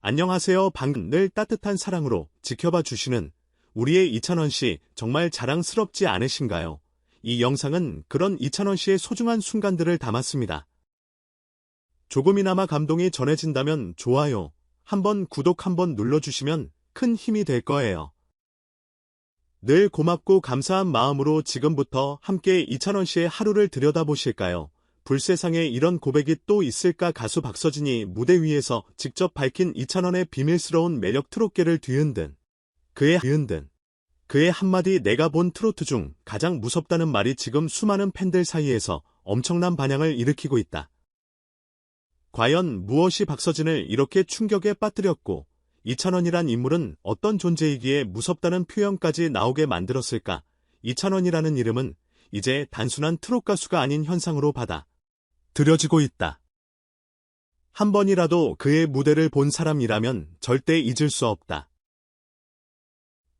안녕하세요. 늘 따뜻한 사랑으로 지켜봐 주시는 우리의 이찬원 씨 정말 자랑스럽지 않으신가요? 이 영상은 그런 이찬원 씨의 소중한 순간들을 담았습니다. 조금이나마 감동이 전해진다면 좋아요, 한번 구독 한번 눌러주시면 큰 힘이 될 거예요. 늘 고맙고 감사한 마음으로 지금부터 함께 이찬원 씨의 하루를 들여다보실까요? 불세상에 이런 고백이 또 있을까. 가수 박서진이 무대 위에서 직접 밝힌 이찬원의 비밀스러운 매력. 트롯계를 뒤흔든 그의 한마디. 내가 본 트로트 중 가장 무섭다는 말이 지금 수많은 팬들 사이에서 엄청난 반향을 일으키고 있다. 과연 무엇이 박서진을 이렇게 충격에 빠뜨렸고 이찬원이란 인물은 어떤 존재이기에 무섭다는 표현까지 나오게 만들었을까? 이찬원이라는 이름은 이제 단순한 트롯 가수가 아닌 현상으로 받아들여지고 있다. 한 번이라도 그의 무대를 본 사람이라면 절대 잊을 수 없다.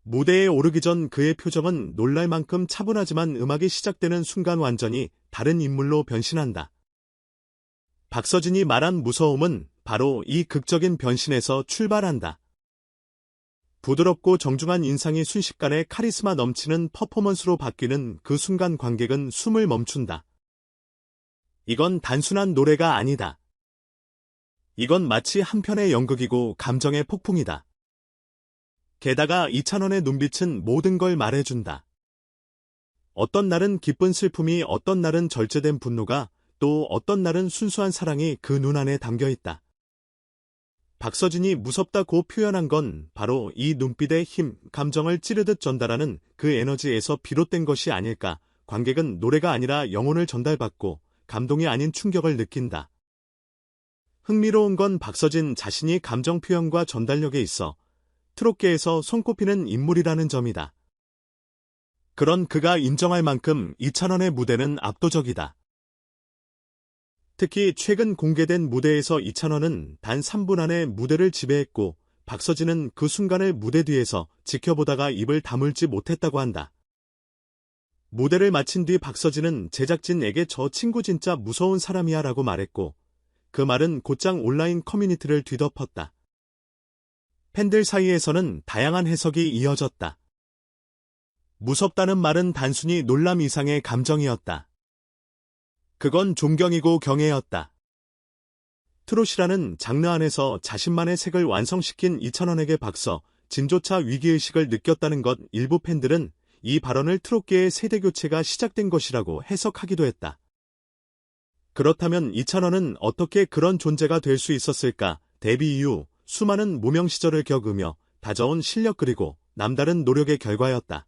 무대에 오르기 전 그의 표정은 놀랄 만큼 차분하지만 음악이 시작되는 순간 완전히 다른 인물로 변신한다. 박서진이 말한 무서움은 바로 이 극적인 변신에서 출발한다. 부드럽고 정중한 인상이 순식간에 카리스마 넘치는 퍼포먼스로 바뀌는 그 순간 관객은 숨을 멈춘다. 이건 단순한 노래가 아니다. 이건 마치 한편의 연극이고 감정의 폭풍이다. 게다가 이찬원의 눈빛은 모든 걸 말해준다. 어떤 날은 기쁜 슬픔이, 어떤 날은 절제된 분노가, 또 어떤 날은 순수한 사랑이 그 눈 안에 담겨있다. 박서진이 무섭다고 표현한 건 바로 이 눈빛의 힘, 감정을 찌르듯 전달하는 그 에너지에서 비롯된 것이 아닐까. 관객은 노래가 아니라 영혼을 전달받고 감동이 아닌 충격을 느낀다. 흥미로운 건 박서진 자신이 감정 표현과 전달력에 있어 트롯계에서 손꼽히는 인물이라는 점이다. 그런 그가 인정할 만큼 이찬원의 무대는 압도적이다. 특히 최근 공개된 무대에서 이찬원은 단 3분 안에 무대를 지배했고 박서진은 그 순간을 무대 뒤에서 지켜보다가 입을 다물지 못했다고 한다. 무대를 마친 뒤 박서진은 제작진에게 저 친구 진짜 무서운 사람이야 라고 말했고 그 말은 곧장 온라인 커뮤니티를 뒤덮었다. 팬들 사이에서는 다양한 해석이 이어졌다. 무섭다는 말은 단순히 놀람 이상의 감정이었다. 그건 존경이고 경애였다. 트롯이라는 장르 안에서 자신만의 색을 완성시킨 이찬원에게 박서진조차 위기의식을 느꼈다는 것. 일부 팬들은 이 발언을 트롯계의 세대교체가 시작된 것이라고 해석하기도 했다. 그렇다면 이찬원은 어떻게 그런 존재가 될 수 있었을까? 데뷔 이후 수많은 무명 시절을 겪으며 다져온 실력 그리고 남다른 노력의 결과였다.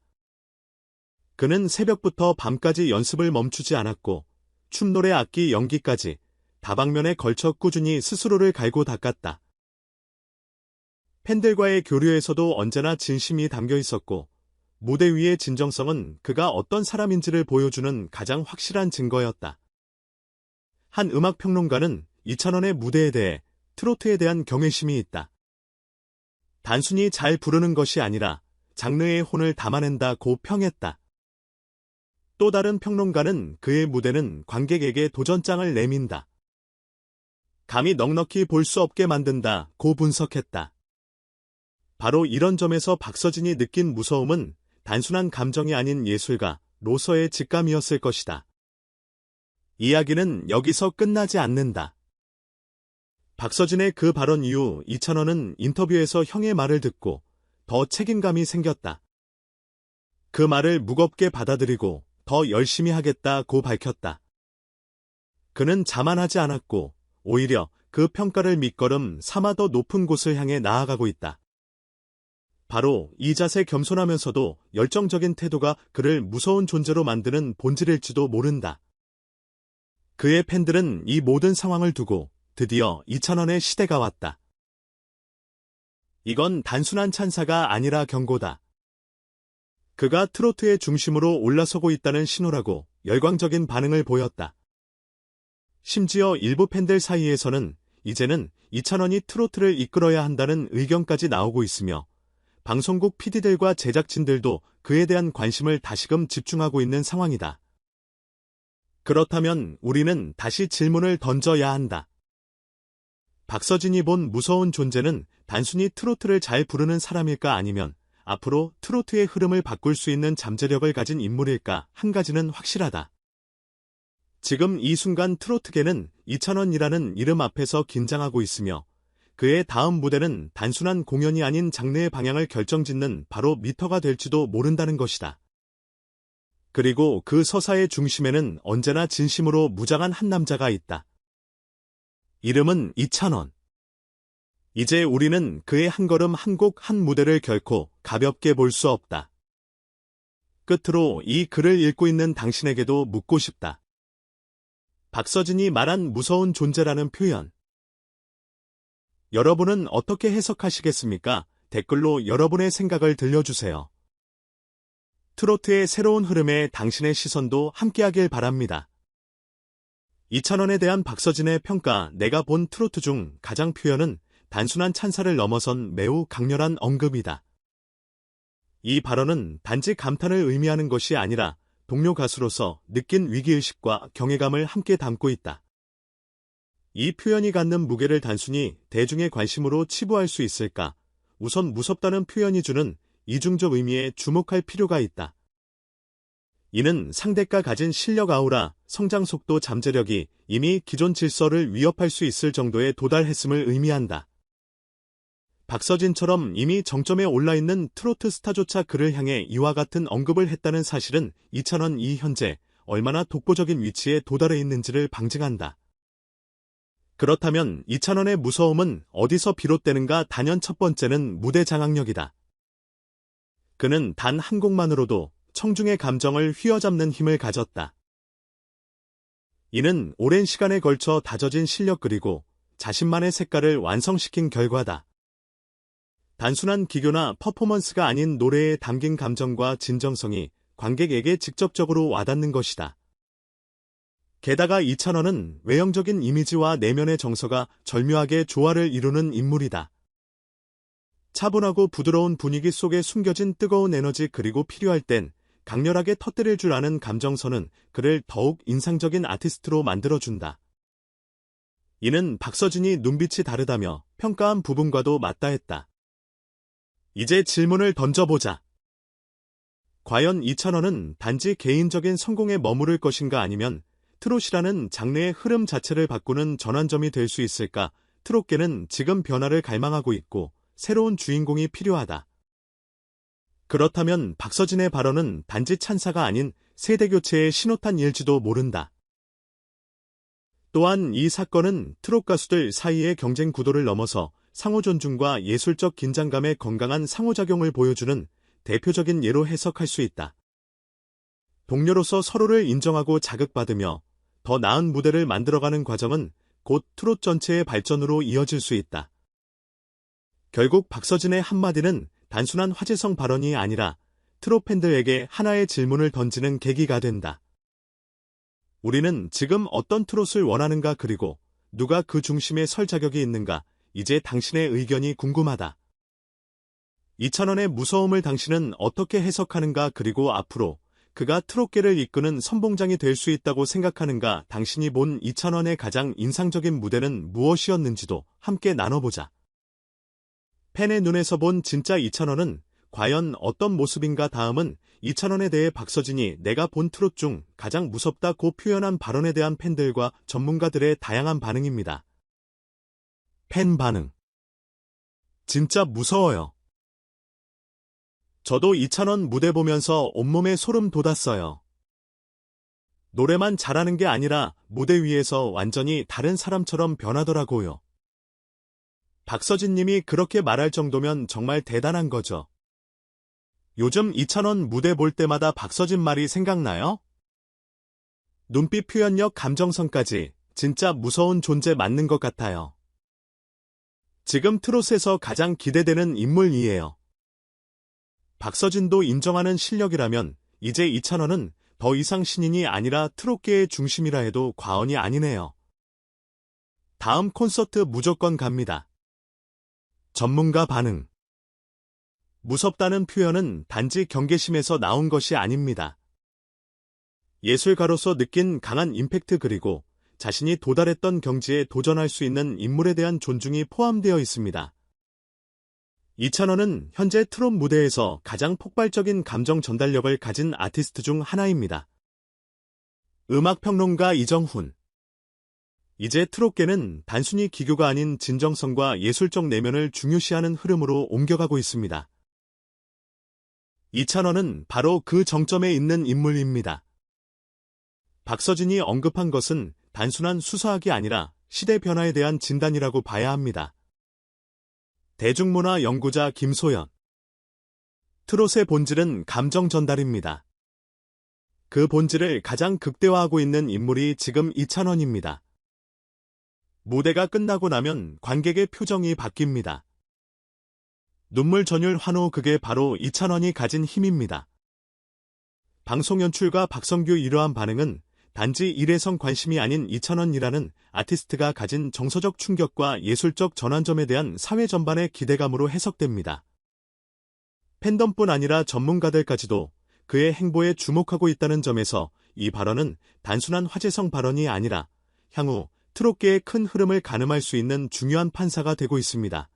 그는 새벽부터 밤까지 연습을 멈추지 않았고 춤, 노래, 악기, 연기까지 다방면에 걸쳐 꾸준히 스스로를 갈고 닦았다. 팬들과의 교류에서도 언제나 진심이 담겨 있었고 무대 위의 진정성은 그가 어떤 사람인지를 보여주는 가장 확실한 증거였다. 한 음악평론가는 이찬원의 무대에 대해 트로트에 대한 경외심이 있다. 단순히 잘 부르는 것이 아니라 장르의 혼을 담아낸다고 평했다. 또 다른 평론가는 그의 무대는 관객에게 도전장을 내민다. 감히 넉넉히 볼 수 없게 만든다고 분석했다. 바로 이런 점에서 박서진이 느낀 무서움은 단순한 감정이 아닌 예술가로서의 직감이었을 것이다. 이야기는 여기서 끝나지 않는다. 박서진의 그 발언 이후 이찬원은 인터뷰에서 형의 말을 듣고 더 책임감이 생겼다. 그 말을 무겁게 받아들이고 더 열심히 하겠다고 밝혔다. 그는 자만하지 않았고 오히려 그 평가를 밑거름 삼아 더 높은 곳을 향해 나아가고 있다. 바로 이 자세, 겸손하면서도 열정적인 태도가 그를 무서운 존재로 만드는 본질일지도 모른다. 그의 팬들은 이 모든 상황을 두고 드디어 이찬원의 시대가 왔다. 이건 단순한 찬사가 아니라 경고다. 그가 트로트의 중심으로 올라서고 있다는 신호라고 열광적인 반응을 보였다. 심지어 일부 팬들 사이에서는 이제는 이찬원이 트로트를 이끌어야 한다는 의견까지 나오고 있으며 방송국 PD들과 제작진들도 그에 대한 관심을 다시금 집중하고 있는 상황이다. 그렇다면 우리는 다시 질문을 던져야 한다. 박서진이 본 무서운 존재는 단순히 트로트를 잘 부르는 사람일까 아니면 앞으로 트로트의 흐름을 바꿀 수 있는 잠재력을 가진 인물일까 한 가지는 확실하다. 지금 이 순간 트로트계는 이찬원이라는 이름 앞에서 긴장하고 있으며 그의 다음 무대는 단순한 공연이 아닌 장르의 방향을 결정짓는 바로 미터가 될지도 모른다는 것이다. 그리고 그 서사의 중심에는 언제나 진심으로 무장한 한 남자가 있다. 이름은 이찬원. 이제 우리는 그의 한 걸음 한 곡 한 무대를 결코 가볍게 볼 수 없다. 끝으로 이 글을 읽고 있는 당신에게도 묻고 싶다. 박서진이 말한 무서운 존재라는 표현. 여러분은 어떻게 해석하시겠습니까? 댓글로 여러분의 생각을 들려주세요. 트로트의 새로운 흐름에 당신의 시선도 함께하길 바랍니다. 이찬원에 대한 박서진의 평가. 내가 본 트로트 중 가장 표현은 단순한 찬사를 넘어선 매우 강렬한 언급이다. 이 발언은 단지 감탄을 의미하는 것이 아니라 동료 가수로서 느낀 위기의식과 경외감을 함께 담고 있다. 이 표현이 갖는 무게를 단순히 대중의 관심으로 치부할 수 있을까? 우선 무섭다는 표현이 주는 이중적 의미에 주목할 필요가 있다. 이는 상대가 가진 실력 아우라, 성장 속도 잠재력이 이미 기존 질서를 위협할 수 있을 정도에 도달했음을 의미한다. 박서진처럼 이미 정점에 올라있는 트로트 스타조차 그를 향해 이와 같은 언급을 했다는 사실은 이찬원이 현재 얼마나 독보적인 위치에 도달해 있는지를 방증한다. 그렇다면 이찬원의 무서움은 어디서 비롯되는가? 단연 첫 번째는 무대 장악력이다. 그는 단 한 곡만으로도 청중의 감정을 휘어잡는 힘을 가졌다. 이는 오랜 시간에 걸쳐 다져진 실력 그리고 자신만의 색깔을 완성시킨 결과다. 단순한 기교나 퍼포먼스가 아닌 노래에 담긴 감정과 진정성이 관객에게 직접적으로 와닿는 것이다. 게다가 이찬원은 외형적인 이미지와 내면의 정서가 절묘하게 조화를 이루는 인물이다. 차분하고 부드러운 분위기 속에 숨겨진 뜨거운 에너지 그리고 필요할 땐 강렬하게 터뜨릴 줄 아는 감정선은 그를 더욱 인상적인 아티스트로 만들어준다. 이는 박서진이 눈빛이 다르다며 평가한 부분과도 맞닿았다. 이제 질문을 던져보자. 과연 이찬원은 단지 개인적인 성공에 머무를 것인가 아니면 트롯이라는 장르의 흐름 자체를 바꾸는 전환점이 될 수 있을까? 트롯계는 지금 변화를 갈망하고 있고 새로운 주인공이 필요하다. 그렇다면 박서진의 발언은 단지 찬사가 아닌 세대교체의 신호탄일지도 모른다. 또한 이 사건은 트롯 가수들 사이의 경쟁 구도를 넘어서 상호 존중과 예술적 긴장감의 건강한 상호작용을 보여주는 대표적인 예로 해석할 수 있다. 동료로서 서로를 인정하고 자극받으며 더 나은 무대를 만들어가는 과정은 곧 트롯 전체의 발전으로 이어질 수 있다. 결국 박서진의 한마디는 단순한 화제성 발언이 아니라 트롯 팬들에게 하나의 질문을 던지는 계기가 된다. 우리는 지금 어떤 트롯을 원하는가 그리고 누가 그 중심에 설 자격이 있는가? 이제 당신의 의견이 궁금하다. 이찬원의 무서움을 당신은 어떻게 해석하는가 그리고 앞으로 그가 트롯계를 이끄는 선봉장이 될 수 있다고 생각하는가? 당신이 본 이찬원의 가장 인상적인 무대는 무엇이었는지도 함께 나눠보자. 팬의 눈에서 본 진짜 이찬원은 과연 어떤 모습인가? 다음은 이찬원에 대해 박서진이 내가 본 트롯 중 가장 무섭다고 표현한 발언에 대한 팬들과 전문가들의 다양한 반응입니다. 팬 반응. 진짜 무서워요. 저도 이찬원 무대 보면서 온몸에 소름 돋았어요. 노래만 잘하는 게 아니라 무대 위에서 완전히 다른 사람처럼 변하더라고요. 박서진 님이 그렇게 말할 정도면 정말 대단한 거죠. 요즘 이찬원 무대 볼 때마다 박서진 말이 생각나요? 눈빛 표현력 감정선까지 진짜 무서운 존재 맞는 것 같아요. 지금 트롯에서 가장 기대되는 인물이에요. 박서진도 인정하는 실력이라면 이제 이찬원은 더 이상 신인이 아니라 트롯계의 중심이라 해도 과언이 아니네요. 다음 콘서트 무조건 갑니다. 전문가 반응. 무섭다는 표현은 단지 경계심에서 나온 것이 아닙니다. 예술가로서 느낀 강한 임팩트 그리고 자신이 도달했던 경지에 도전할 수 있는 인물에 대한 존중이 포함되어 있습니다. 이찬원은 현재 트롯 무대에서 가장 폭발적인 감정 전달력을 가진 아티스트 중 하나입니다. 음악평론가 이정훈. 이제 트롯계는 단순히 기교가 아닌 진정성과 예술적 내면을 중요시하는 흐름으로 옮겨가고 있습니다. 이찬원은 바로 그 정점에 있는 인물입니다. 박서진이 언급한 것은 단순한 수사학이 아니라 시대 변화에 대한 진단이라고 봐야 합니다. 대중문화 연구자 김소연. 트롯의 본질은 감정 전달입니다. 그 본질을 가장 극대화하고 있는 인물이 지금 이찬원입니다. 무대가 끝나고 나면 관객의 표정이 바뀝니다. 눈물 전율 환호, 그게 바로 이찬원이 가진 힘입니다. 방송 연출가 박성규. 이러한 반응은 단지 일회성 관심이 아닌 이찬원이라는 아티스트가 가진 정서적 충격과 예술적 전환점에 대한 사회 전반의 기대감으로 해석됩니다. 팬덤뿐 아니라 전문가들까지도 그의 행보에 주목하고 있다는 점에서 이 발언은 단순한 화제성 발언이 아니라 향후 트롯계의 큰 흐름을 가늠할 수 있는 중요한 판사가 되고 있습니다.